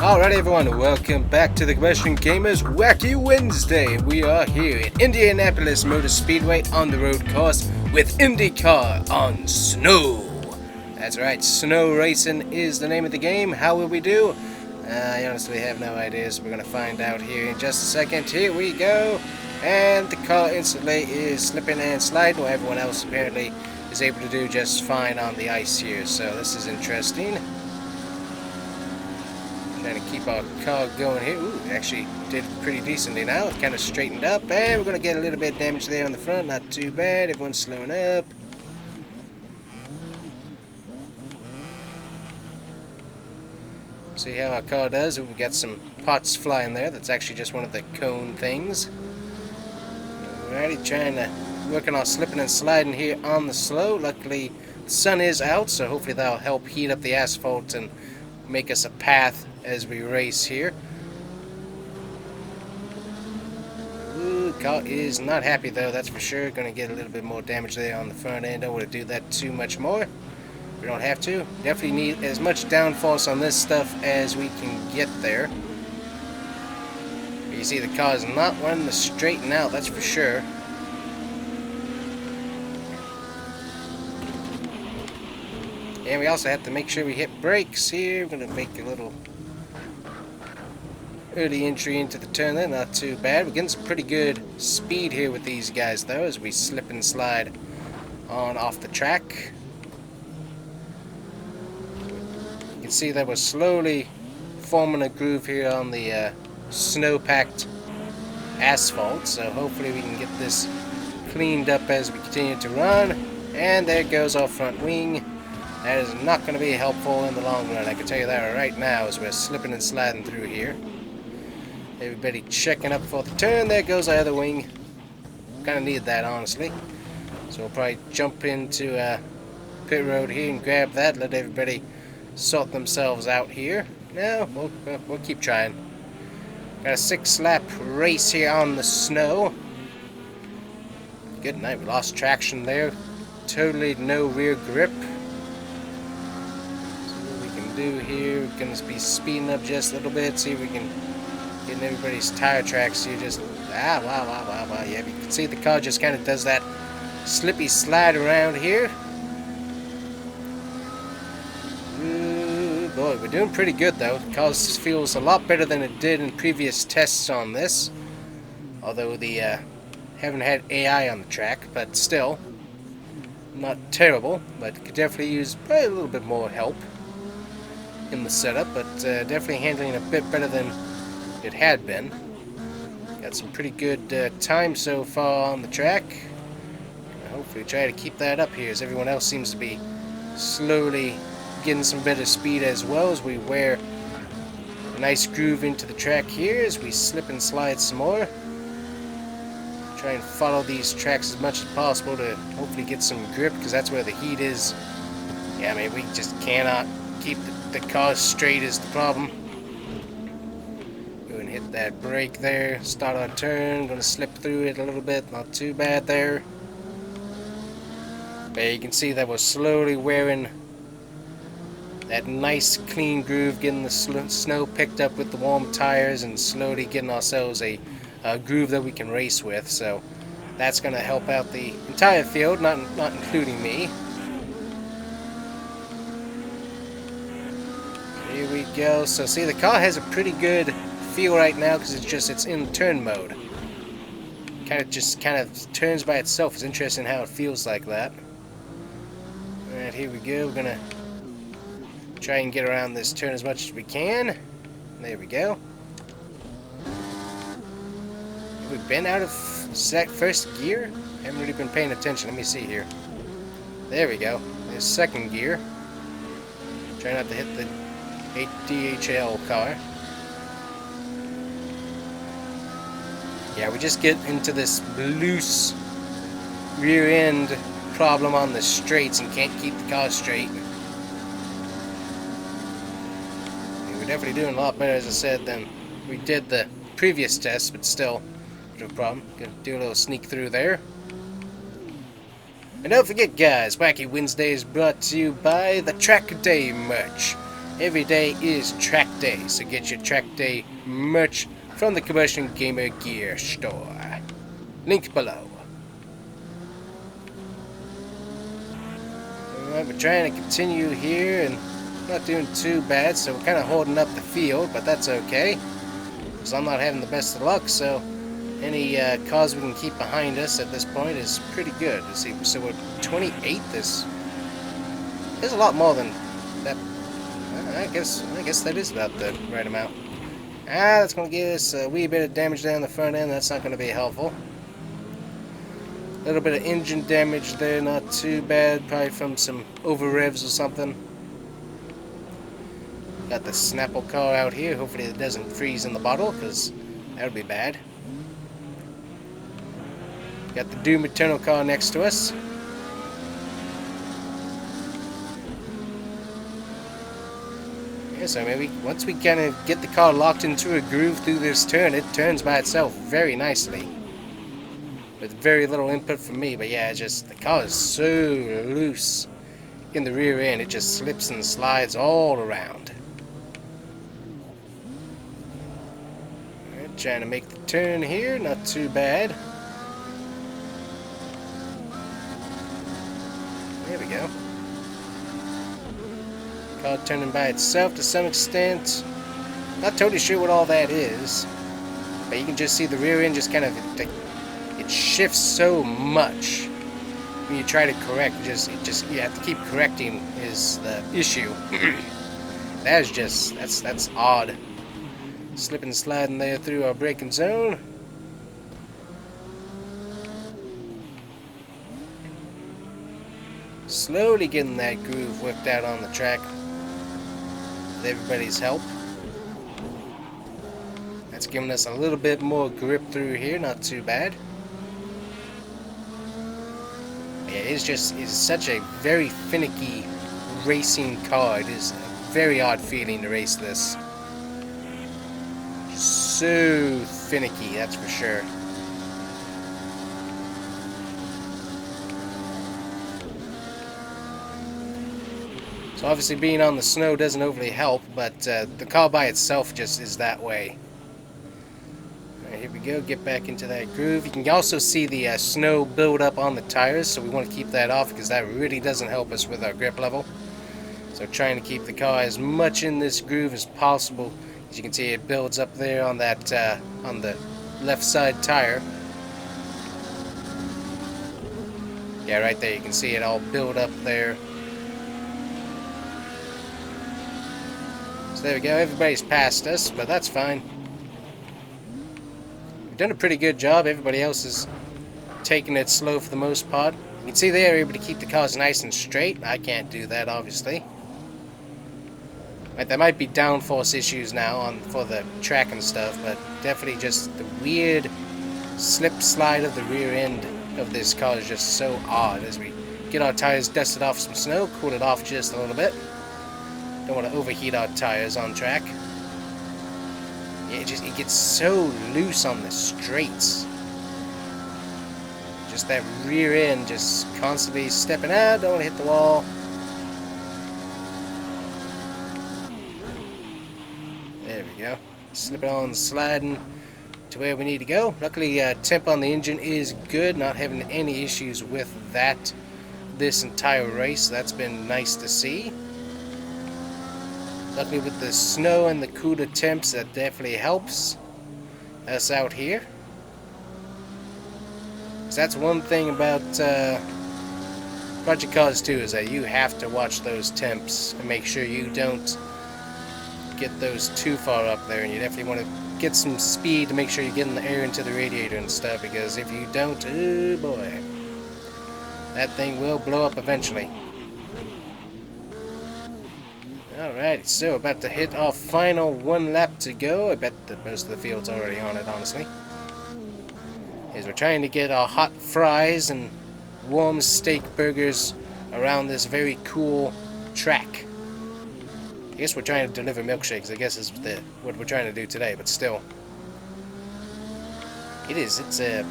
Alright everyone, welcome back to the Combustion Gamer's Wacky Wednesday. We are here at Indianapolis Motor Speedway on the road course with INDYCAR on snow. That's right, snow racing is the name of the game. How will we do? I honestly have no idea, so we're going to find out here in just a second. Here we go. And the car instantly is slipping and sliding, while everyone else apparently is able to do just fine on the ice here. So this is interesting. Trying to keep our car going here. Ooh, actually did pretty decently now. It kind of straightened up, and we're going to get a little bit of damage there on the front. Not too bad. Everyone's slowing up. See how our car does. Ooh, we got some pots flying there. That's actually just one of the cone things. Alrighty, trying to work on our slipping and sliding here on the slow. Luckily, the sun is out, so hopefully that'll help heat up the asphalt and make us a path as we race here. Ooh, car is not happy though, that's for sure. Gonna get a little bit more damage there on the front end. Don't want to do that too much more. We don't have to. Definitely need as much downforce on this stuff as we can get there. You see the car is not wanting to straighten out, that's for sure. And we also have to make sure we hit brakes here. We're going to make a little early entry into the turn there. Not too bad. We're getting some pretty good speed here with these guys, though, as we slip and slide on off the track. You can see that we're slowly forming a groove here on the snow-packed asphalt. So hopefully we can get this cleaned up as we continue to run. And there goes our front wing. That is not going to be helpful in the long run, I can tell you that right now as we're slipping and sliding through here. Everybody checking up for the turn. There goes our other wing. Kind of need that, honestly. So we'll probably jump into pit road here and grab that. Let everybody sort themselves out here. No, we'll keep trying. Got a 6-lap race here on the snow. Good night. We lost traction there. Totally no rear grip. Do here, we're going to be speeding up just a little bit, see if we can get in everybody's tire tracks here. Just wow. Yeah, you can see the car just kind of does that slippy slide around here. Ooh, boy, we're doing pretty good though. The car feels a lot better than it did in previous tests on this, although the haven't had AI on the track, but still not terrible, but could definitely use probably a little bit more help in the setup, but definitely handling a bit better than it had been. Got some pretty good time so far on the track. Hopefully try to keep that up here, as everyone else seems to be slowly getting some better speed as well, as we wear a nice groove into the track here as we slip and slide some more. Try and follow these tracks as much as possible to hopefully get some grip, because that's where the heat is. Yeah, I mean, we just cannot keep the car straight is the problem. Go and hit that brake there. Start our turn. Gonna slip through it a little bit. Not too bad there. But you can see that we're slowly wearing that nice clean groove, getting the snow picked up with the warm tires, and slowly getting ourselves a groove that we can race with. So that's gonna help out the entire field, not including me. Here we go. So see, the car has a pretty good feel right now because it's in turn mode. Kind of turns by itself. It's interesting how it feels like that. Alright, here we go. We're gonna try and get around this turn as much as we can. There we go. Have we been out of first gear? Haven't really been paying attention. Let me see here. There we go. There's second gear. Try not to hit the DHL car. Yeah, we just get into this loose rear end problem on the straights and can't keep the car straight. Yeah, we're definitely doing a lot better, as I said, than we did the previous test, but still a bit of a problem. Gonna do a little sneak through there. And don't forget, guys, Wacky Wednesday is brought to you by the Track Day merch. every day is track day, so get your track day merch from the Combustion Gamer gear store. Link below. Alright, we're trying to continue here and not doing too bad, so we're kind of holding up the field, but that's okay. Because I'm not having the best of luck, so any cars we can keep behind us at this point is pretty good. Let's see, so we're 28th. There's a lot more than that. I guess that is about the right amount. That's going to give us a wee bit of damage down the front end. That's not going to be helpful. A little bit of engine damage there, not too bad. Probably from some over revs or something. Got the Snapple car out here. Hopefully it doesn't freeze in the bottle, because that would be bad. Got the Doom Eternal car next to us. Yeah, so maybe once we kind of get the car locked into a groove through this turn, it turns by itself very nicely. With very little input from me, but yeah, just the car is so loose in the rear end, it just slips and slides all around. Alright, trying to make the turn here, not too bad. There we go. Car turning by itself to some extent. Not totally sure what all that is, but you can just see the rear end just kind of it shifts so much when you try to correct. You have to keep correcting is the issue. That's odd. Slipping and sliding there through our braking zone. Slowly getting that groove whipped out on the track with everybody's help. That's giving us a little bit more grip through here, not too bad. Yeah, it's such a very finicky racing car. It is a very odd feeling to race this. So finicky, that's for sure. So obviously being on the snow doesn't overly help, but the car by itself just is that way. Alright, here we go, get back into that groove. You can also see the snow build up on the tires, so we want to keep that off because that really doesn't help us with our grip level. So trying to keep the car as much in this groove as possible. As you can see, it builds up there on that on the left side tire. Yeah, right there, you can see it all build up there. So there we go, everybody's passed us, but that's fine. We've done a pretty good job. Everybody else is taking it slow for the most part. You can see they're able to keep the cars nice and straight. I can't do that, obviously. Right, there might be downforce issues now for the track and stuff, but definitely just the weird slip slide of the rear end of this car is just so odd. As we get our tires dusted off some snow, cool it off just a little bit. Don't want to overheat our tires on track. Yeah, it gets so loose on the straights. Just that rear end just constantly stepping out. Don't want to hit the wall. There we go. Slipping on, sliding to where we need to go. Luckily, temp on the engine is good. Not having any issues with that this entire race. That's been nice to see. Luckily with the snow and the cooler temps, that definitely helps us out here. So that's one thing about Project Cars 2 is that you have to watch those temps and make sure you don't get those too far up there, and you definitely want to get some speed to make sure you're getting the air into the radiator and stuff, because if you don't, oh boy, that thing will blow up eventually. Alright, so about to hit our final one lap to go. I bet that most of the field's already on it, honestly. As we're trying to get our hot fries and warm steak burgers around this very cool track. I guess we're trying to deliver milkshakes, I guess is what we're trying to do today, but still. It's an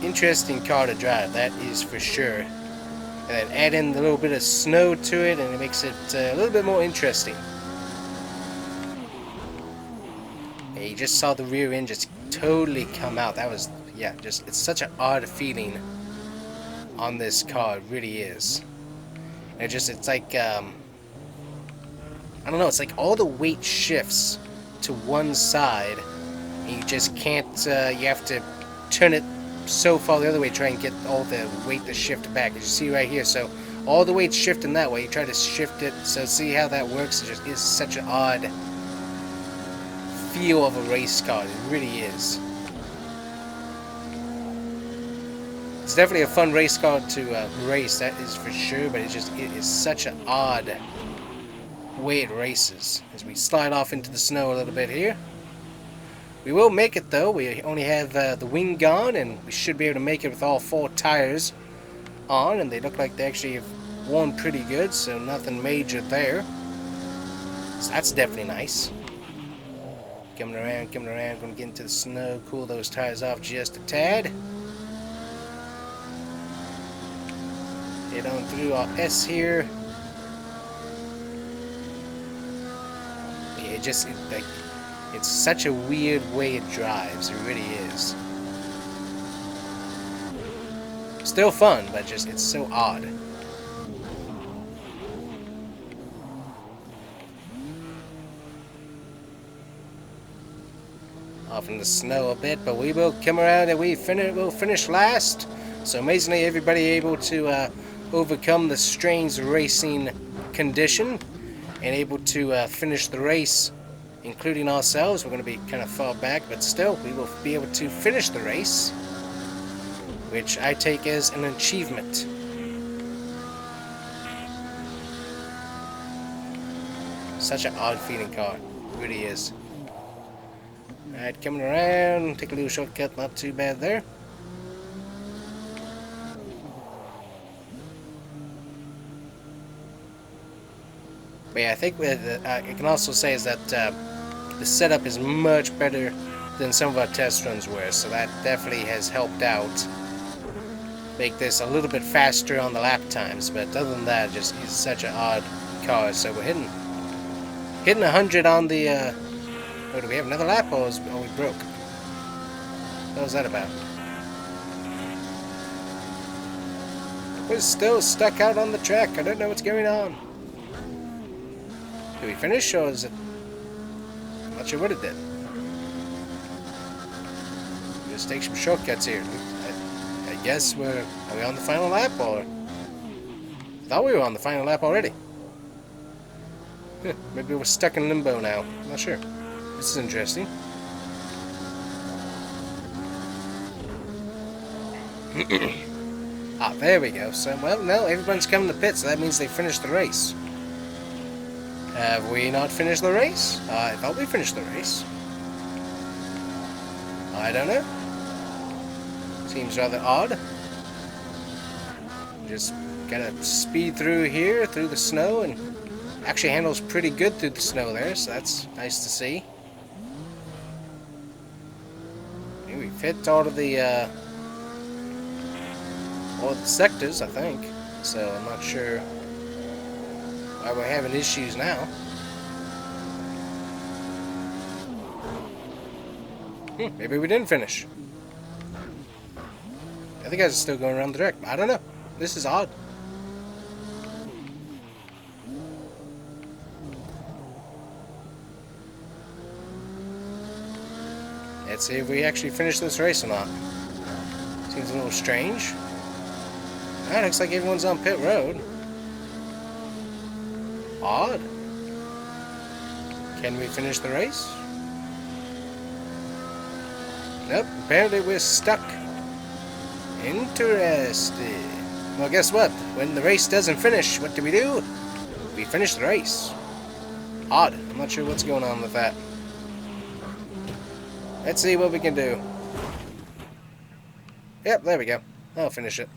interesting car to drive, that is for sure. And then add in a little bit of snow to it, and it makes it a little bit more interesting. Yeah, you just saw the rear end just totally come out. That was, yeah, just, it's such an odd feeling on this car. It really is. And it's like, I don't know, it's like all the weight shifts to one side. And you just can't, you have to turn it so far the other way, try and get all the weight to shift back. As you see right here, so all the weight's shifting that way. You try to shift it, so see how that works? It just is such an odd feel of a race car. It really is. It's definitely a fun race car to race, that is for sure, but it is such an odd way it races. As we slide off into the snow a little bit here. We will make it though. We only have the wing gone, and we should be able to make it with all 4 tires on, and they look like they actually have worn pretty good, so nothing major there. So that's definitely nice. Coming around, gonna get into the snow, cool those tires off just a tad. Get on through our S here. Yeah, it's such a weird way it drives. It really is. Still fun, but just it's so odd. Off in the snow a bit, but we will come around and we'll finish last. So amazingly, everybody able to overcome the strange racing condition and able to finish the race, including ourselves. We're going to be kind of far back, but still, we will be able to finish the race, which I take as an achievement. Such an odd feeling car, it really is. Alright, coming around, take a little shortcut, not too bad there. But yeah, I think I can also say is that the setup is much better than some of our test runs were, so that definitely has helped out make this a little bit faster on the lap times. But other than that, just it's such an odd car. So we're hitting 100 on the. Oh, do we have another lap, or are we broke? What was that about? We're still stuck out on the track. I don't know what's going on. Did we finish, or is it? I'm not sure what it did. Just take some shortcuts here. I guess are we on the final lap, or? I thought we were on the final lap already. Maybe we're stuck in limbo now. I'm not sure. This is interesting. Ah, there we go. So, well, no, everyone's coming to pit, so that means they finished the race. Have we not finished the race? I thought we finished the race. I don't know. Seems rather odd. Just gotta speed through here, through the snow, and actually handles pretty good through the snow there, so that's nice to see. We've hit all of the sectors, I think. So I'm not sure why we're having issues now. Maybe we didn't finish. I think I was still going around the track. I don't know. This is odd. Let's see if we actually finish this race or not. Seems a little strange. Alright, looks like everyone's on pit road. Odd. Can we finish the race? Nope, apparently we're stuck. Interesting. Well, guess what? When the race doesn't finish, what do? We finish the race. Odd. I'm not sure what's going on with that. Let's see what we can do. Yep, there we go. I'll finish it.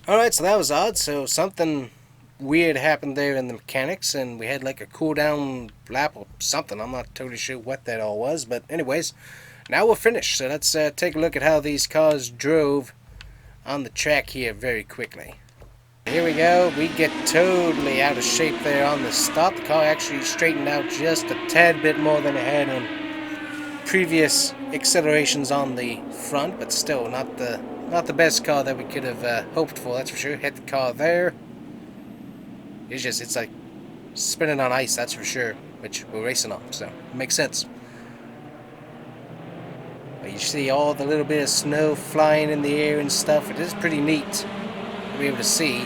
Alright, so that was odd. So something weird happened there in the mechanics, and we had like a cooldown lap or something. I'm not totally sure what that all was, but anyways, now we're finished. So let's take a look at how these cars drove on the track here very quickly. Here we go. We get totally out of shape there on the stop. The car actually straightened out just a tad bit more than it had in previous accelerations on the front, but still not the best car that we could have hoped for. That's for sure. Hit the car there. It's like spinning on ice. That's for sure. Which we're racing on, so it makes sense. But you see all the little bit of snow flying in the air and stuff. It is pretty neat to be able to see.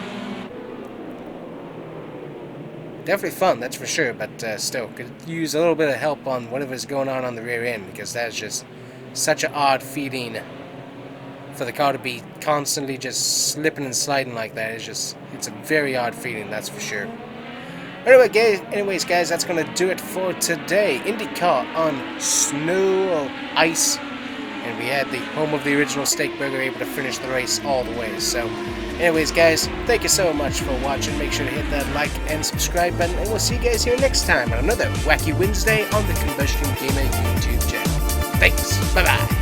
Definitely fun, that's for sure, but still, could use a little bit of help on whatever's going on the rear end, because that's just such an odd feeling for the car to be constantly just slipping and sliding like that. It's a very odd feeling, that's for sure. Anyways, guys, that's going to do it for today. IndyCar on snow or ice, and we had the home of the original steak burger able to finish the race all the way. So anyways, guys, thank you so much for watching. Make sure to hit that like and subscribe button, and we'll see you guys here next time on another Wacky Wednesday on the Combustion Gamer YouTube channel. Thanks. Bye-bye.